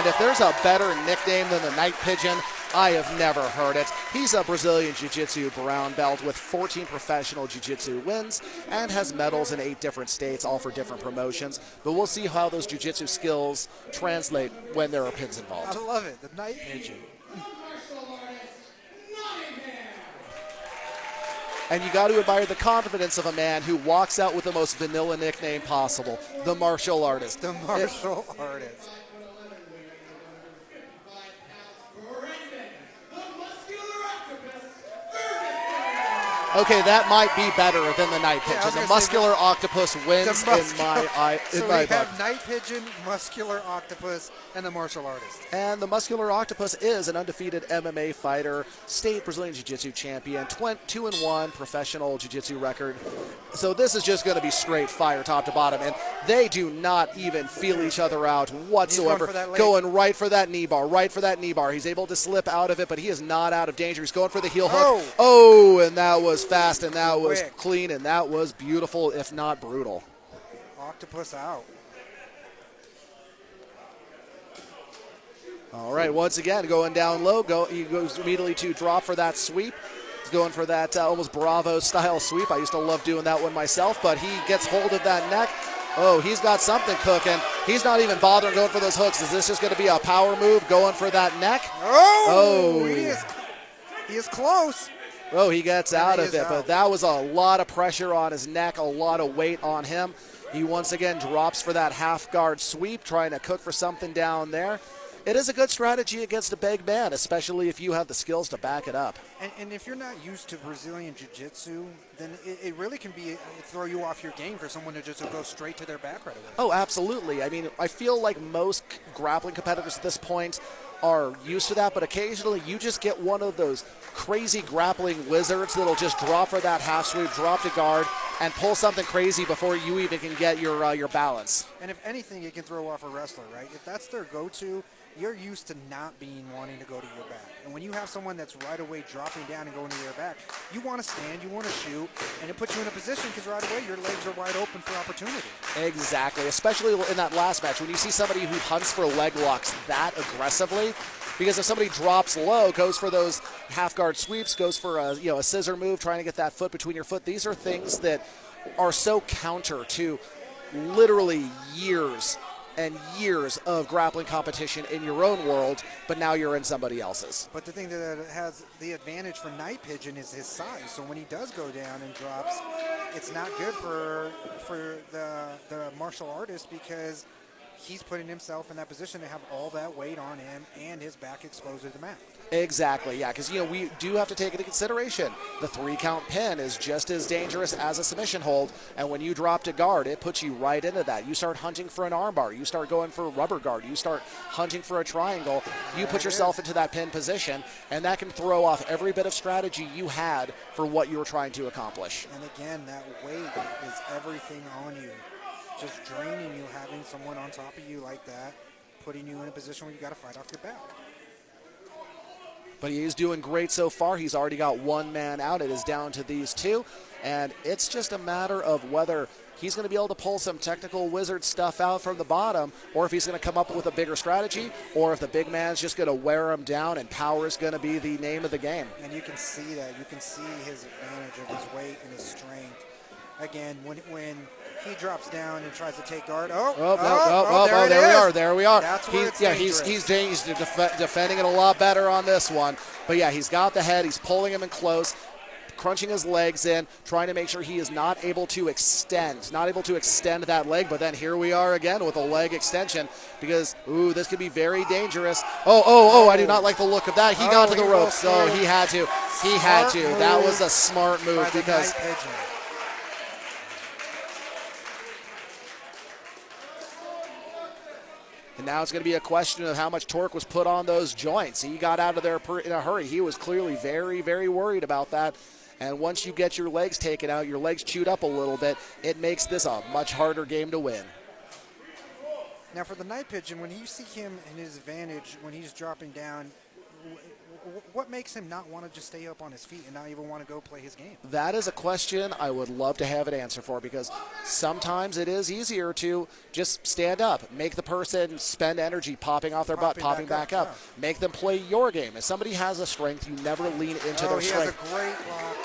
And if there's a better nickname than the Night Pigeon, I have never heard it. He's a Brazilian Jiu-Jitsu brown belt with 14 professional Jiu-Jitsu wins and has medals in 8 different states, all for different promotions. But we'll see how those Jiu-Jitsu skills translate when there are pins involved. I love it, the Night Pigeon. And you got to admire the confidence of a man who walks out with the most vanilla nickname possible, the martial artist. The martial artist. Okay, that might be better than the Night Pigeon. The Muscular Octopus wins in my eye. So we have Night Pigeon, Muscular Octopus, and the martial artist. And the Muscular Octopus is an undefeated MMA fighter, state Brazilian Jiu-Jitsu champion, 2-1 professional Jiu-Jitsu record. So this is just going to be straight fire top to bottom, and they do not even feel each other out whatsoever. Going right for that knee bar, right for that knee bar. He's able to slip out of it, but he is not out of danger. He's going for the heel hook. Oh, and that was fast, and that was clean, and that was beautiful, if not brutal. Octopus out. All right, once again, going down low. He goes immediately to drop for that sweep. He's going for that almost Bravo-style sweep. I used to love doing that one myself, but he gets hold of that neck. Oh, he's got something cooking. He's not even bothering going for those hooks. Is this just going to be a power move going for that neck? Oh, he is close. Oh, he gets out of it, but that was a lot of pressure on his neck, a lot of weight on him. He once again drops for that half guard sweep, trying to cook for something down there. It is a good strategy against a big man, especially if you have the skills to back it up. And if you're not used to Brazilian Jiu-Jitsu, then it really can throw you off your game for someone to just go straight to their back right away. Oh, absolutely. I mean, I feel like most grappling competitors at this point are used to that, but occasionally you just get one of those crazy grappling wizards that'll just drop for that half sweep, drop to guard, and pull something crazy before you even can get your balance. And if anything, it can throw off a wrestler, right? If that's their go-to, you're used to not wanting to go to your back. And when you have someone that's right away dropping down and going to their back, you want to stand, you want to shoot, and it puts you in a position because right away your legs are wide open for opportunity. Exactly, especially in that last match when you see somebody who hunts for leg locks that aggressively. Because if somebody drops low, goes for those half guard sweeps, goes for a scissor move, trying to get that foot between your foot, these are things that are so counter to literally years and years of grappling competition in your own world, but now you're in somebody else's. But the thing that has the advantage for Night Pigeon is his size. So when he does go down and drops, it's not good for the martial artist because he's putting himself in that position to have all that weight on him and his back exposed to the mat. Exactly, yeah, because we do have to take into consideration the 3-count pin is just as dangerous as a submission hold, and when you drop to guard, it puts you right into that. You start hunting for an armbar, you start going for a rubber guard, you start hunting for a triangle, you put yourself into that pin position, and that can throw off every bit of strategy you had for what you were trying to accomplish. And again, that weight is everything on you. Just draining you, having someone on top of you like that, putting you in a position where you got to fight off your back. But he is doing great so far. He's already got one man out. It is down to these two. And it's just a matter of whether he's going to be able to pull some technical wizard stuff out from the bottom, or if he's going to come up with a bigger strategy, or if the big man's just going to wear him down and power is going to be the name of the game. And you can see that. You can see his advantage of his weight and his strength. Again, when he drops down and tries to take guard. There we are. That's where it's dangerous. He's defending it a lot better on this one. But yeah, he's got the head. He's pulling him in close, crunching his legs in, trying to make sure he is not able to extend that leg. But then here we are again with a leg extension because, this could be very dangerous. I do not like the look of that. He got to the ropes, so he had to. That was a smart move because and now it's going to be a question of how much torque was put on those joints. He got out of there in a hurry. He was clearly very, very worried about that. And once you get your legs taken out, your legs chewed up a little bit, it makes this a much harder game to win. Now for the Night Pigeon, when you see him in his advantage, when he's dropping down, what makes him not want to just stay up on his feet and not even want to go play his game? That is a question I would love to have an answer for, because sometimes it is easier to just stand up, make the person spend energy popping off their butt, popping back up, yeah. Make them play your game. If somebody has a strength, you never lean into their strength. He has a great block.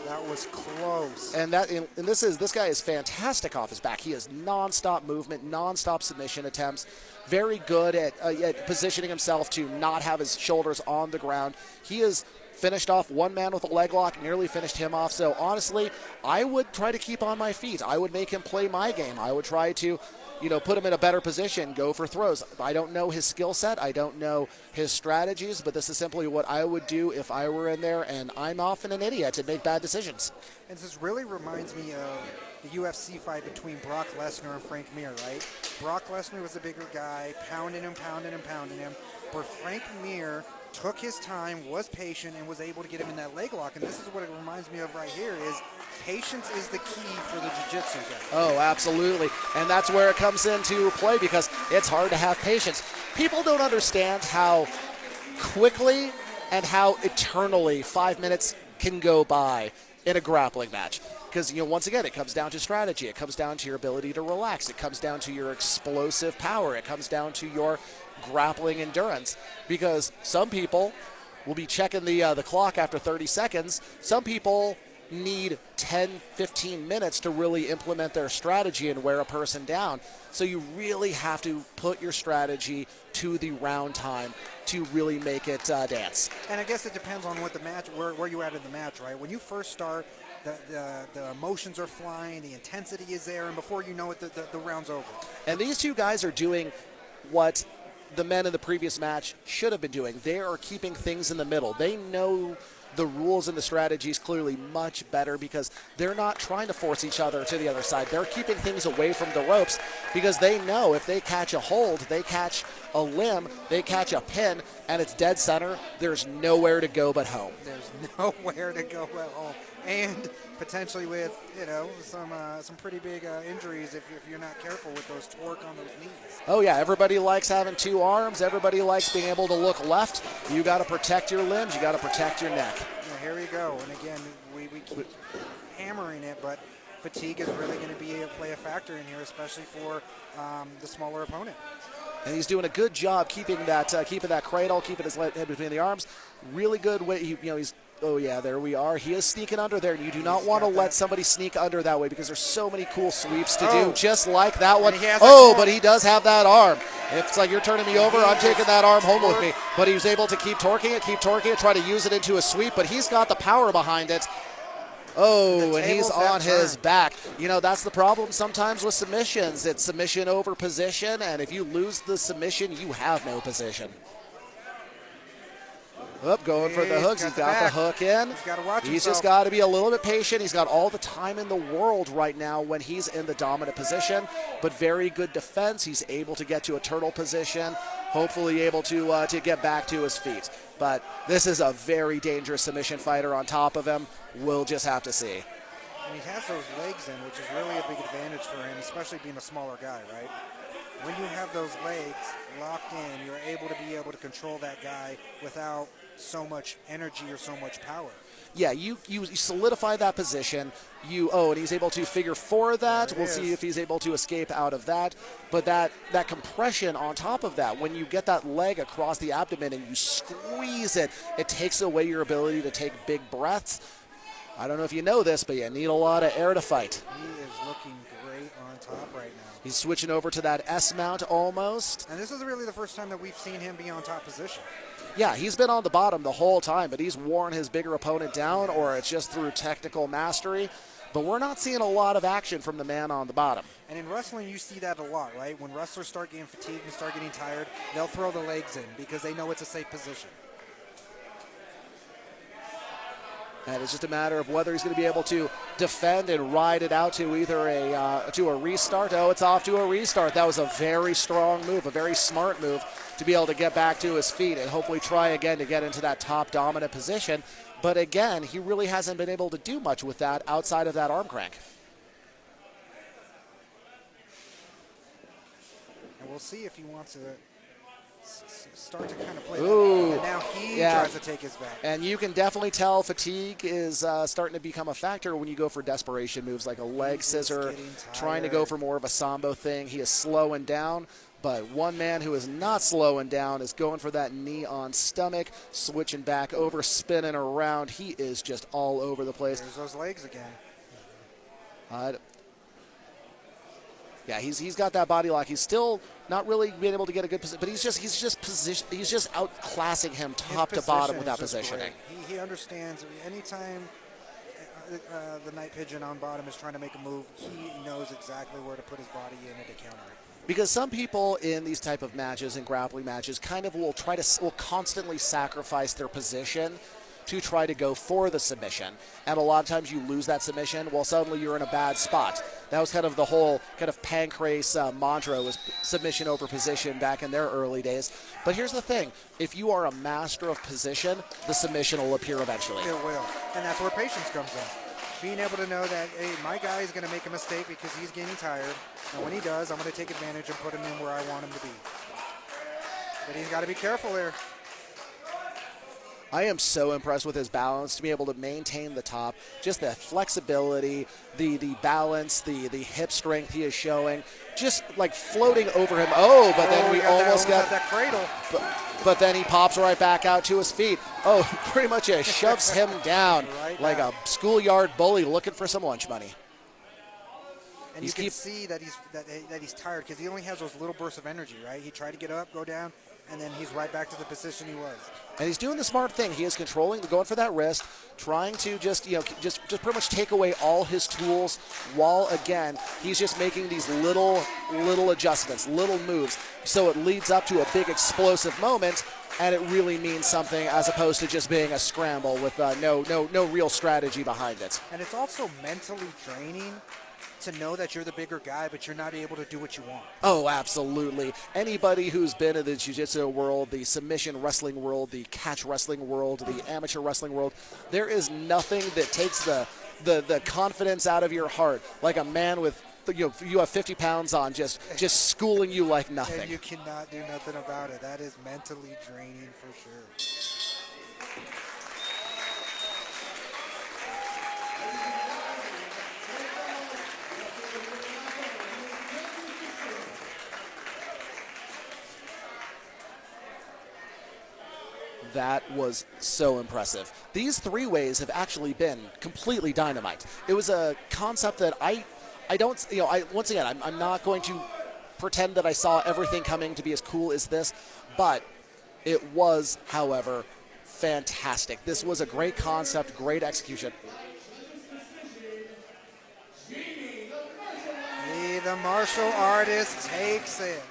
That was close. And this guy is fantastic off his back. He has nonstop movement, nonstop submission attempts. Very good at positioning himself to not have his shoulders on the ground. He has finished off one man with a leg lock, nearly finished him off. So honestly, I would try to keep on my feet. I would make him play my game. I would try to, put him in a better position, go for throws. I don't know his skill set. I don't know his strategies, but this is simply what I would do if I were in there, and I'm often an idiot and make bad decisions. And this really reminds me of the UFC fight between Brock Lesnar and Frank Mir, right? Brock Lesnar was a bigger guy, pounding him, but Frank Mir took his time, was patient, and was able to get him in that leg lock. And this is what it reminds me of right here is patience is the key for the jiu-jitsu guy. Oh, absolutely. And that's where it comes into play, because it's hard to have patience. People don't understand how quickly and how eternally 5 minutes can go by in a grappling match. Because, once again, it comes down to strategy. It comes down to your ability to relax. It comes down to your explosive power. It comes down to your grappling endurance. Because some people will be checking the clock after 30 seconds. Some people need 10, 15 minutes to really implement their strategy and wear a person down. So you really have to put your strategy to the round time to really make it dance. And I guess it depends on what the match, where you at in the match, right? When you first start, the emotions are flying, the intensity is there, and before you know it, the round's over. And these two guys are doing what the men in the previous match should have been doing. They are keeping things in the middle. They know the rules and the strategies clearly much better, because they're not trying to force each other to the other side. They're keeping things away from the ropes, because they know if they catch a hold, they catch a limb, they catch a pin, and it's dead center, there's nowhere to go but home. There's nowhere to go but home. And potentially with, some pretty big injuries if you're not careful with those torque on those knees. Oh, yeah. Everybody likes having two arms. Everybody likes being able to look left. You got to protect your limbs. You got to protect your neck. Yeah, here we go. And again, we keep hammering it, but fatigue is really going to play a factor in here, especially for the smaller opponent. And he's doing a good job keeping that cradle, keeping his head between the arms. Really good way. He's. Oh, yeah, there we are. He is sneaking under there, and you do not want to let somebody sneak under that way, because there's so many cool sweeps to do, just like that one. But he does have that arm. It's like, you're turning me over, I'm taking that arm home with me. But he was able to keep torquing it, try to use it into a sweep, but he's got the power behind it. Oh, and he's on his back. That's the problem sometimes with submissions. It's submission over position, and if you lose the submission, you have no position. Going for the hooks. He's got the hook in. He's just got to be a little bit patient. He's got all the time in the world right now when he's in the dominant position, but very good defense. He's able to get to a turtle position, hopefully able to get back to his feet. But this is a very dangerous submission fighter on top of him. We'll just have to see. And he has those legs in, which is really a big advantage for him, especially being a smaller guy, right? When you have those legs locked in, you're able to control that guy without so much energy or so much power. Yeah, you solidify that position. And he's able to figure for that. We'll see if he's able to escape out of that. But that compression on top of that, when you get that leg across the abdomen and you squeeze it, it takes away your ability to take big breaths. I don't know if you know this, but you need a lot of air to fight. He is looking great on top right now. He's switching over to that S-mount almost. And this is really the first time that we've seen him be on top position. Yeah, he's been on the bottom the whole time, but he's worn his bigger opponent down, or it's just through technical mastery. But we're not seeing a lot of action from the man on the bottom. And in wrestling, you see that a lot, right? When wrestlers start getting fatigued and start getting tired, they'll throw the legs in because they know it's a safe position. And it's just a matter of whether he's going to be able to defend and ride it out to either a restart. Oh, it's off to a restart. That was a very strong move, a very smart move to be able to get back to his feet and hopefully try again to get into that top dominant position. But again, he really hasn't been able to do much with that outside of that arm crank. And we'll see if he wants to start to kind of play. Ooh, tries to take his back. And you can definitely tell fatigue is starting to become a factor when you go for desperation moves like a leg scissor, trying to go for more of a sambo thing. He is slowing down. But one man who is not slowing down is going for that knee on stomach, switching back over, spinning around. He is just all over the place. There's those legs again. Yeah, he's got that body lock. He's still not really being able to get a good position, but he's just outclassing him top to bottom with that positioning. He understands anytime the Night Pigeon on bottom is trying to make a move, he knows exactly where to put his body in it to counter it. Because some people in these type of matches and grappling matches kind of will constantly sacrifice their position to try to go for the submission. And a lot of times you lose that submission, well, suddenly you're in a bad spot. That was kind of the whole kind of Pancrase mantra, was submission over position back in their early days. But here's the thing. If you are a master of position, the submission will appear eventually. It will. And that's where patience comes in. Being able to know that, hey, my guy is going to make a mistake because he's getting tired. And when he does, I'm going to take advantage and put him in where I want him to be. But he's got to be careful there. I am so impressed with his balance, to be able to maintain the top, just the flexibility, the balance, the hip strength he is showing, just like floating over him. Oh, but then we almost got that cradle. But then he pops right back out to his feet. Oh, pretty much shoves him down like a schoolyard bully looking for some lunch money. And you can see that he's tired because he only has those little bursts of energy, right? He tried to get up, go down, and then he's right back to the position he was. And he's doing the smart thing. He is controlling, going for that wrist, trying to just pretty much take away all his tools, while again he's just making these little adjustments, little moves, so it leads up to a big explosive moment, and it really means something as opposed to just being a scramble with no real strategy behind it. And it's also mentally draining to know that you're the bigger guy, but you're not able to do what you want. Oh, absolutely. Anybody who's been in the jiu-jitsu world, the submission wrestling world, the catch wrestling world, the amateur wrestling world, there is nothing that takes the confidence out of your heart like a man with, you have 50 pounds on just schooling you like nothing. And you cannot do nothing about it. That is mentally draining for sure. That was so impressive. These three ways have actually been completely dynamite. It was a concept that I don't, once again, I'm not going to pretend that I saw everything coming to be as cool as this, but it was, however, fantastic. This was a great concept, great execution. The martial artist takes it.